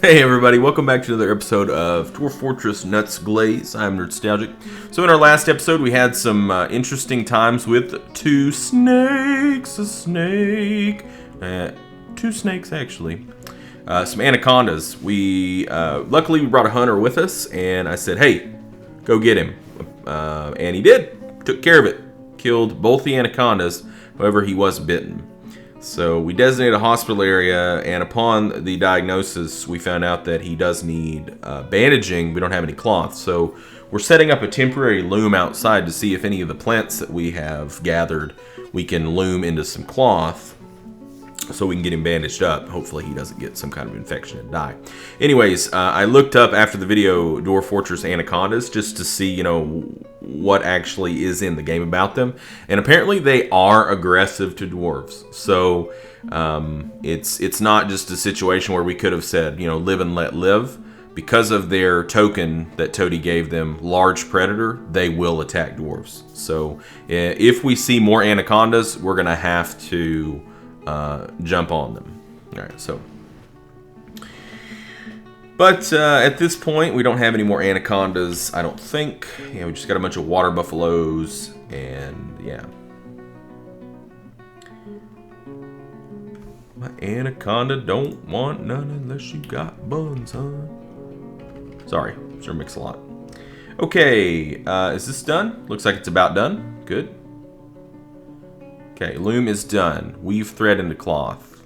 Hey everybody, welcome back to another episode of Dwarf Fortress Nutsglaze. I'm Nerdstalgic. So in our last episode we had some interesting times with two snakes, two snakes actually, some anacondas. We luckily we brought a hunter with us and I said, hey, go get him. And he did, took care of it, killed both the anacondas, however he was bitten. So we designated a hospital area, and upon the diagnosis, we found out that he does need bandaging. We don't have any cloth, so we're setting up a temporary loom outside to see if any of the plants that we have gathered we can loom into some cloth so we can get him bandaged up. Hopefully he doesn't get some kind of infection and die. Anyways, I looked up after the video Dwarf Fortress anacondas just to see, you know, what actually is in the game about them. And apparently they are aggressive to dwarves. So it's not just a situation where we could have said, you know, live and let live. Because of their token that Toady gave them, large predator, they will attack dwarves. So if we see more anacondas, we're going to have to jump on them. Alright, so. But at this point, we don't have any more anacondas, I don't think. Yeah, we just got a bunch of water buffaloes, and yeah. My anaconda don't want none unless you got buns, huh? Sorry, sure mix a lot. Okay, is this done? Looks like it's about done. Good. Okay, loom is done. Weave thread into cloth.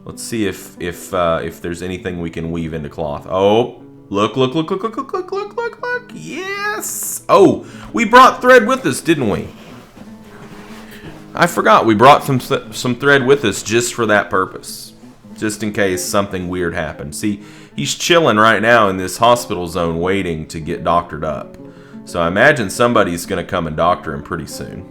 Let's see if there's anything we can weave into cloth. Oh, look! Yes! Oh, we brought thread with us, didn't we? I forgot we brought some thread with us just for that purpose, just in case something weird happened. See, he's chilling right now in this hospital zone, waiting to get doctored up. So I imagine somebody's gonna come and doctor him pretty soon.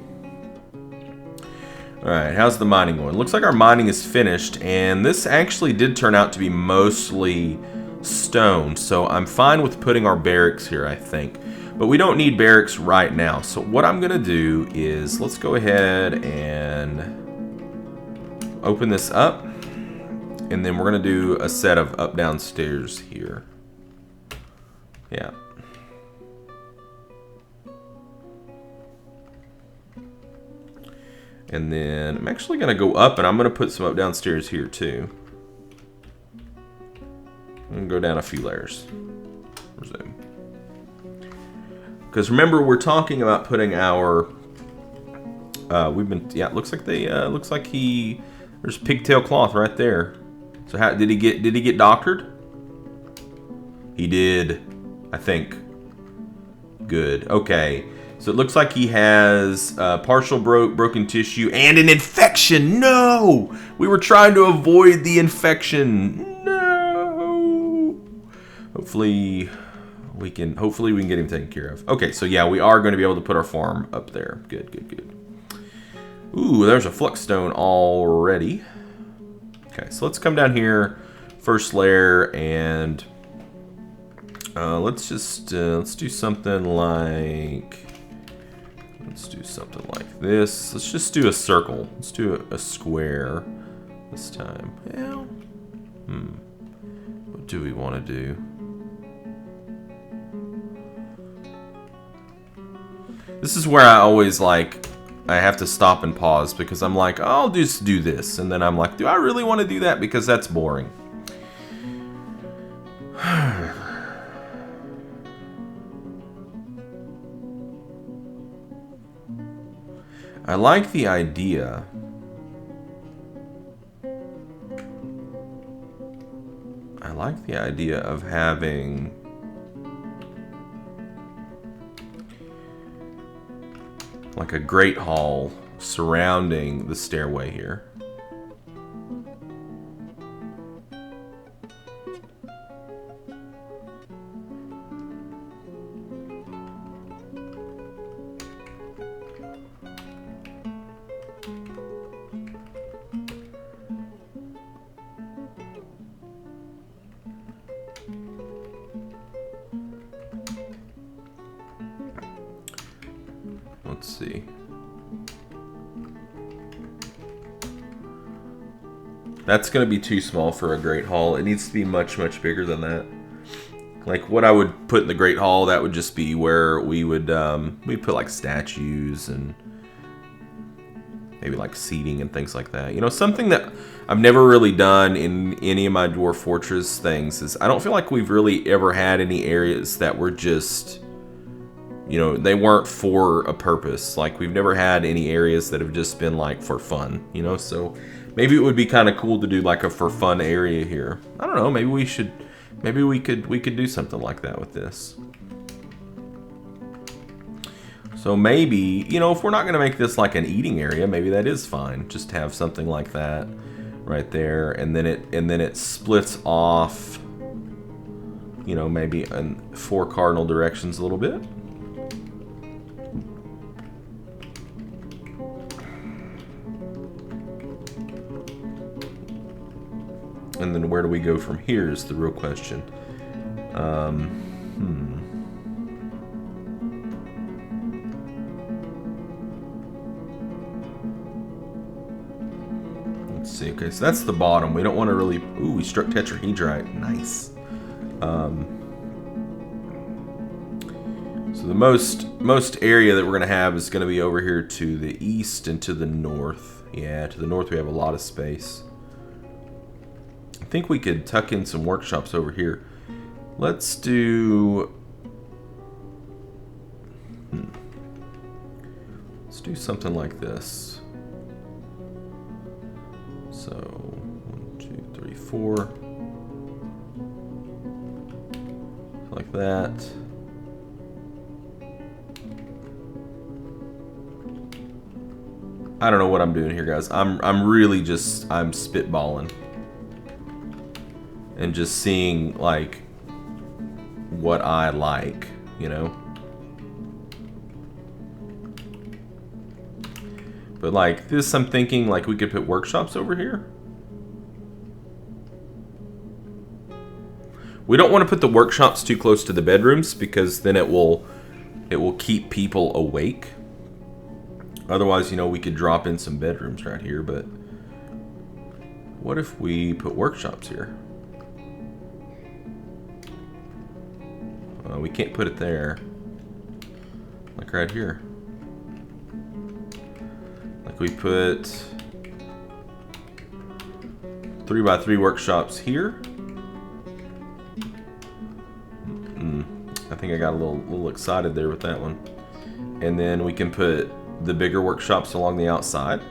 Alright, how's the mining going? Looks like our mining is finished, and this actually did turn out to be mostly stone, so I'm fine with putting our barracks here, I think. But we don't need barracks right now, so what I'm going to do is, let's go ahead and open this up, and then we're going to do a set of up-down stairs here. Yeah. And then I'm actually going to go up, and I'm going to put some up downstairs here too. I'm going to go down a few layers. Resume. Because remember, we're talking about putting our. Yeah, it looks like there's pigtail cloth right there. So how did he get doctored? He did, I think. Good. Okay. So it looks like he has partial broken tissue and an infection. No! We were trying to avoid the infection. No! Hopefully we can get him taken care of. Okay, so yeah, we are going to be able to put our farm up there. Good, good, good. Ooh, there's a flux stone already. Okay, so let's come down here, first layer, and let's do something like. Let's do something like this. Let's just do a circle. Let's do a square this time. Well, what do we want to do? This is where I always I have to stop and pause because I'm like, oh, I'll just do this. And then I'm like, do I really want to do that? Because that's boring. I like the idea. Of having like a great hall surrounding the stairway here. Let's see. That's going to be too small for a Great Hall. It needs to be much, much bigger than that. Like what I would put in the Great Hall, that would just be where we would we'd put like statues and maybe like seating and things like that. You know, something that I've never really done in any of my Dwarf Fortress things is I don't feel like we've really ever had any areas that were just, you know, they weren't for a purpose. Like we've never had any areas that have just been like for fun, you know. So maybe it would be kind of cool to do like a for fun area here. I don't know. Maybe we should. Maybe we could do something like that with this. So maybe, you know, if we're not going to make this like an eating area, maybe that is fine. Just have something like that right there, and then it splits off, you know, maybe in 4 cardinal directions a little bit. And then where do we go from here is the real question. Let's see. Okay, so that's the bottom. We don't want to really... Ooh, we struck tetrahedrite. Nice. So the most area that we're going to have is going to be over here to the east and to the north. Yeah, to the north we have a lot of space. I think we could tuck in some workshops over here. Let's do... Let's do something like this. So, 1, 2, 3, 4. Like that. I don't know what I'm doing here, guys. I'm really just... I'm spitballing. And just seeing, like, what I like, you know? But, like, this, I'm thinking, like, we could put workshops over here. We don't want to put the workshops too close to the bedrooms, because then it will keep people awake. Otherwise, you know, we could drop in some bedrooms right here, but... What if we put workshops here? We can't put it there. Like right here. Like we put 3x3 workshops here. I think I got a little excited there with that one. And then we can put the bigger workshops along the outside.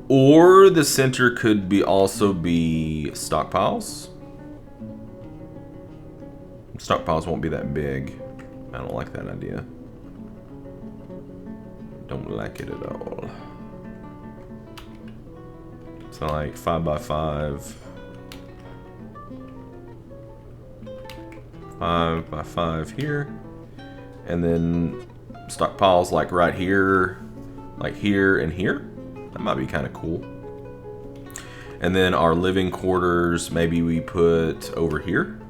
Or the center could be also be stockpiles. Stockpiles won't be that big. I don't like that idea. Don't like it at all. So like 5x5. 5x5 here. And then stockpiles like right here, like here and here. That might be kind of cool. And then our living quarters, maybe we put over here.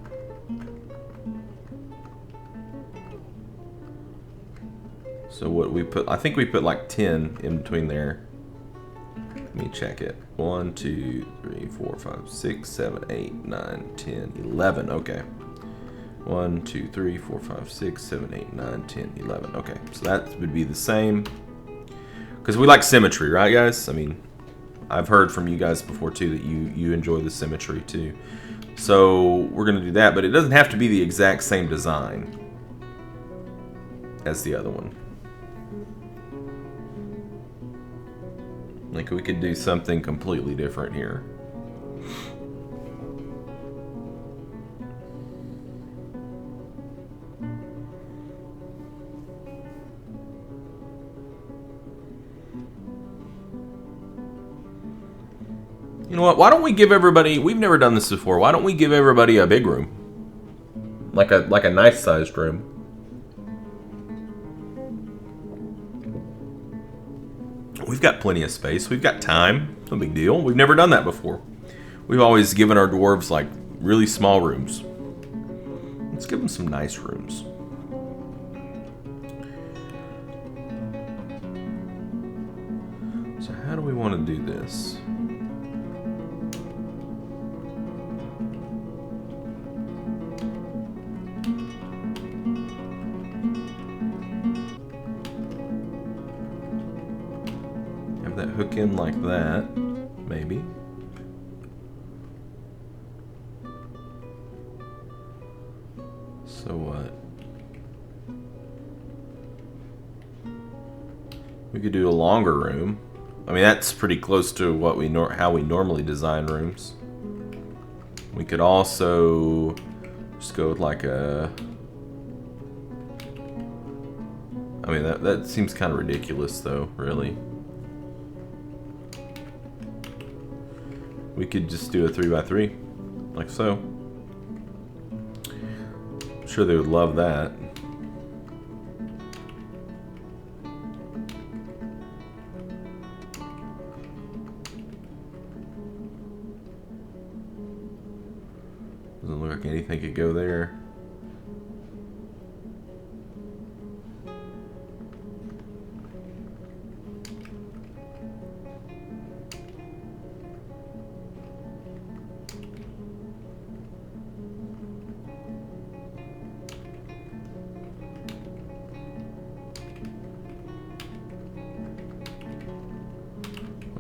So what we put, I think we put like 10 in between there. Let me check it. 1, 2, 3, 4, 5, 6, 7, 8, 9, 10, 11. Okay. 1, 2, 3, 4, 5, 6, 7, 8, 9, 10, 11. Okay. So that would be the same. Because we like symmetry, right, guys? I mean, I've heard from you guys before, too, that you enjoy the symmetry, too. So we're going to do that, but it doesn't have to be the exact same design as the other one. Like we could do something completely different here. You know what? Why don't we give everybody, we've never done this before. Why don't we give everybody a big room? Like a nice sized room. We've got plenty of space. We've got time. No big deal. We've never done that before. We've always given our dwarves like really small rooms. Let's give them some nice rooms. So how do we want to do this? hook in like that, maybe. So what? We could do a longer room. I mean, that's pretty close to what we how we normally design rooms. We could also just go with like a... I mean, that seems kind of ridiculous, though, really. We could just do a 3x3, like so. I'm sure they would love that. Doesn't look like anything could go there.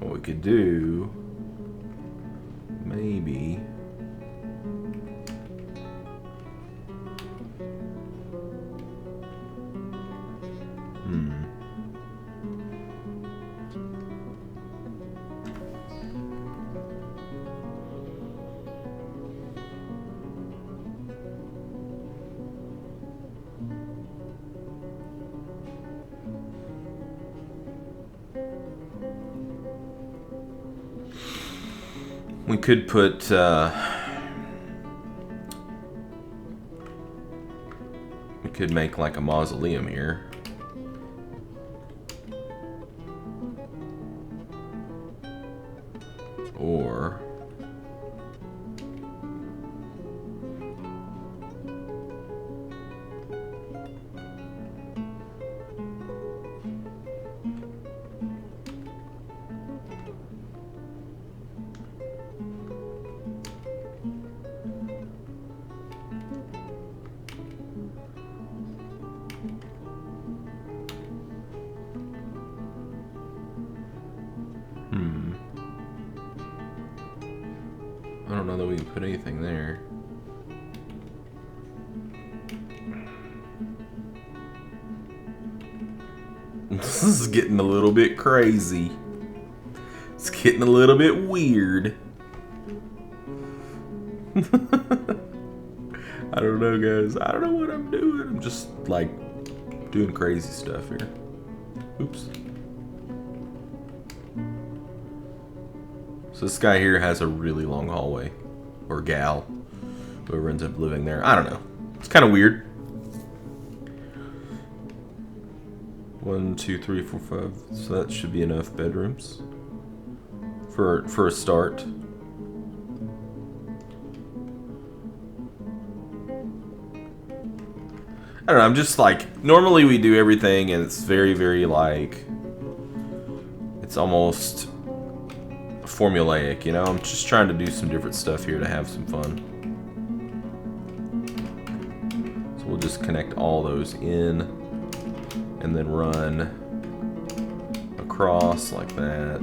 What we could do, maybe. We could put we could make like a mausoleum here. Or I don't know that we can put anything there. This is getting a little bit crazy. It's getting a little bit weird. I don't know, guys. I don't know what I'm doing. I'm just, like, doing crazy stuff here. Oops. So this guy here has a really long hallway. Or gal. Whoever ends up living there. I don't know. It's kind of weird. 1, 2, 3, 4, 5. So that should be enough bedrooms. For a start. I don't know, I'm just like, normally we do everything and it's very, very like, it's almost formulaic, you know? I'm just trying to do some different stuff here to have some fun. So we'll just connect all those in and then run across like that.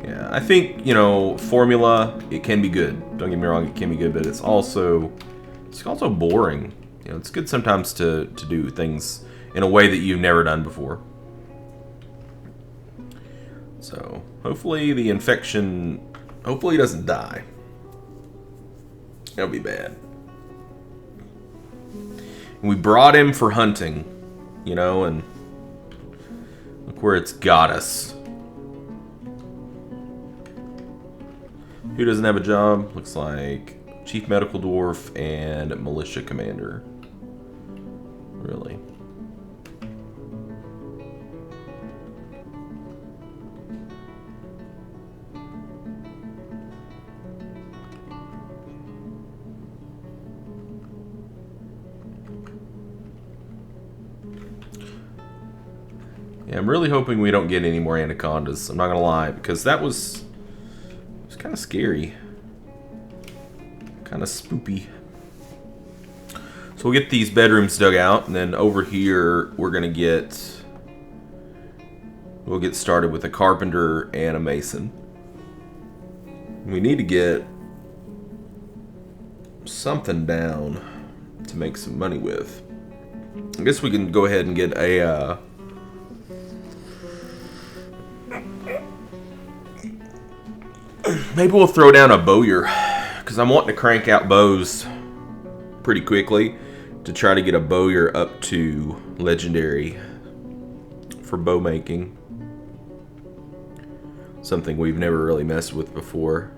Yeah, I think, you know, formula, it can be good. Don't get me wrong, it can be good, but it's also boring. You know, it's good sometimes to do things in a way that you've never done before. So, hopefully the infection, hopefully he doesn't die. That would be bad. And we brought him for hunting, you know, and look where it's got us. Who doesn't have a job? Looks like Chief Medical Dwarf and Militia Commander. Really? Yeah, I'm really hoping we don't get any more anacondas. I'm not gonna lie, because that was kind of scary. Kind of spoopy. So we'll get these bedrooms dug out, and then over here we're gonna get we'll get started with a carpenter and a mason. We need to get something down to make some money with. I guess we can go ahead and get a maybe we'll throw down a bowyer, because I'm wanting to crank out bows pretty quickly to try to get a bowyer up to legendary for bow making. Something we've never really messed with before.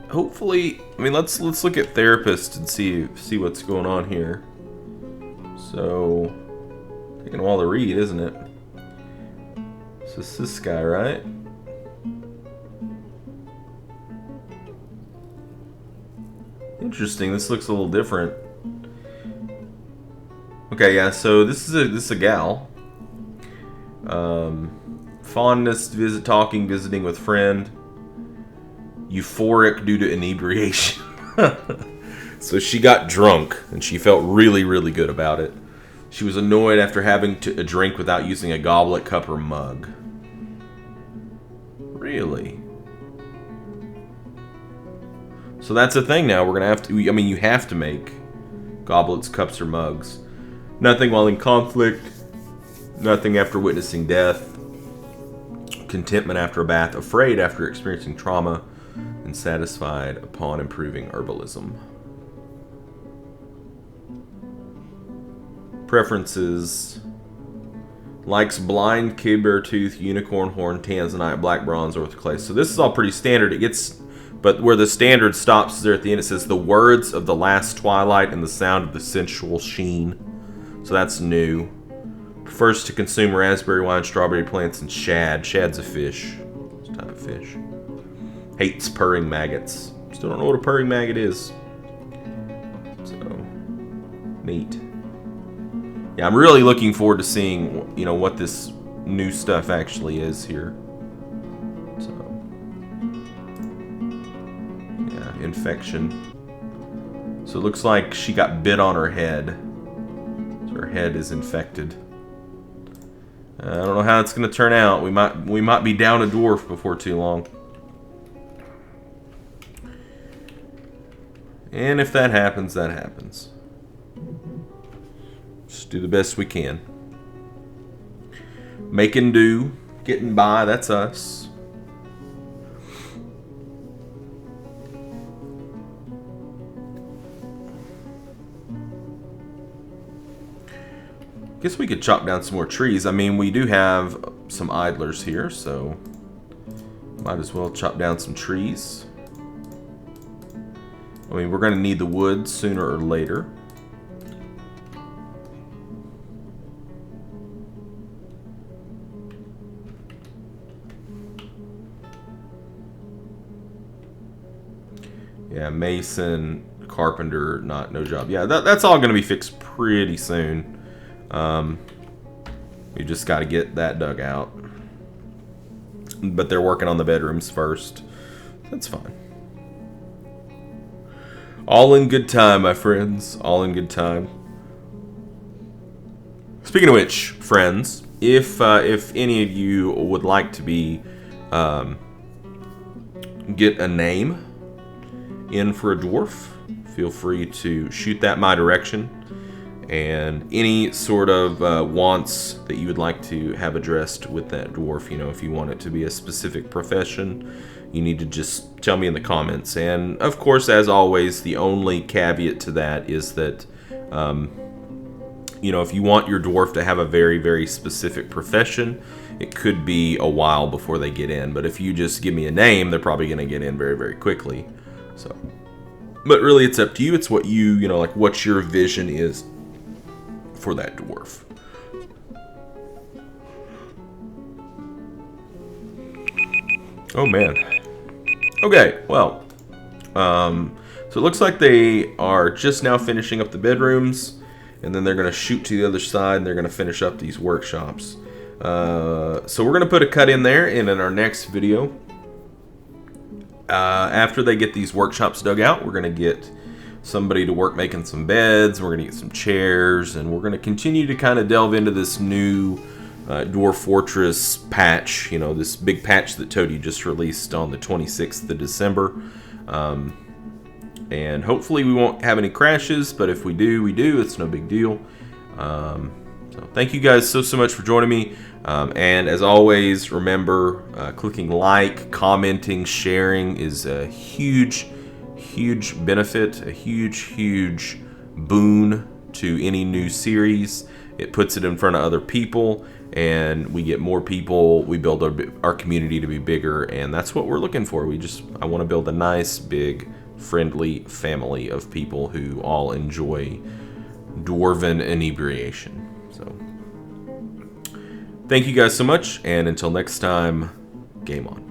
Hopefully, I mean, let's look at therapist and see what's going on here. So, taking a while to read, isn't it? So it's this guy, right? Interesting. This looks a little different. Okay, yeah. So this is a gal. Fondness, visiting with friend. Euphoric due to inebriation. So she got drunk and she felt really, really good about it. She was annoyed after having a drink without using a goblet, cup, or mug. Really? So that's a thing now. We're gonna have to. I mean, you have to make goblets, cups, or mugs. Nothing while in conflict. Nothing after witnessing death. Contentment after a bath. Afraid after experiencing trauma. And satisfied upon improving herbalism. Preferences. Likes blind, kid bear tooth, unicorn horn, tanzanite, black bronze, orthoclase. So this is all pretty standard. It gets, but where the standard stops is there at the end. It says the words of the last twilight and the sound of the sensual sheen. So that's new. Prefers to consume raspberry wine, strawberry plants, and shad. Shad's a fish. It's a type of fish. Hates purring maggots. Still don't know what a purring maggot is. So, neat. Yeah, I'm really looking forward to seeing, you know, what this new stuff actually is here. So, yeah, infection. So it looks like she got bit on her head. So her head is infected. I don't know how it's going to turn out. We might be down a dwarf before too long. And if that happens, that happens. Just do the best we can. Making do, getting by, that's us. Guess we could chop down some more trees. I mean, we do have some idlers here, so might as well chop down some trees. I mean, we're going to need the wood sooner or later. Yeah, mason, carpenter, no job. Yeah, that's all going to be fixed pretty soon. We just got to get that dug out. But they're working on the bedrooms first. That's fine. All in good time, my friends. All in good time. Speaking of which, friends, if any of you would like to be get a name in for a dwarf, feel free to shoot that my direction. And any sort of wants that you would like to have addressed with that dwarf, you know, if you want it to be a specific profession, you need to just tell me in the comments. And of course, as always, the only caveat to that is that, you know, if you want your dwarf to have a very, very specific profession, it could be a while before they get in. But if you just give me a name, they're probably going to get in very, very quickly. So, but really, it's up to you. It's what you know, like what your vision is for that dwarf. Oh man. Okay, well, so it looks like they are just now finishing up the bedrooms, and then they're going to shoot to the other side, and they're going to finish up these workshops. So we're going to put a cut in there, and in our next video, after they get these workshops dug out, we're going to get somebody to work making some beds, we're going to get some chairs, and we're going to continue to kind of delve into this new Dwarf Fortress patch, you know, this big patch that Toady just released on the 26th of December. And hopefully we won't have any crashes, but if we do, we do. It's no big deal. So thank you guys so much for joining me. And as always, remember, clicking like, commenting, sharing is a huge benefit, a huge boon to any new series. It puts it in front of other people, and we get more people. We build our community to be bigger, and that's what we're looking for. I want to build a nice, big, friendly family of people who all enjoy dwarven inebriation. So thank you guys so much, and until next time, game on.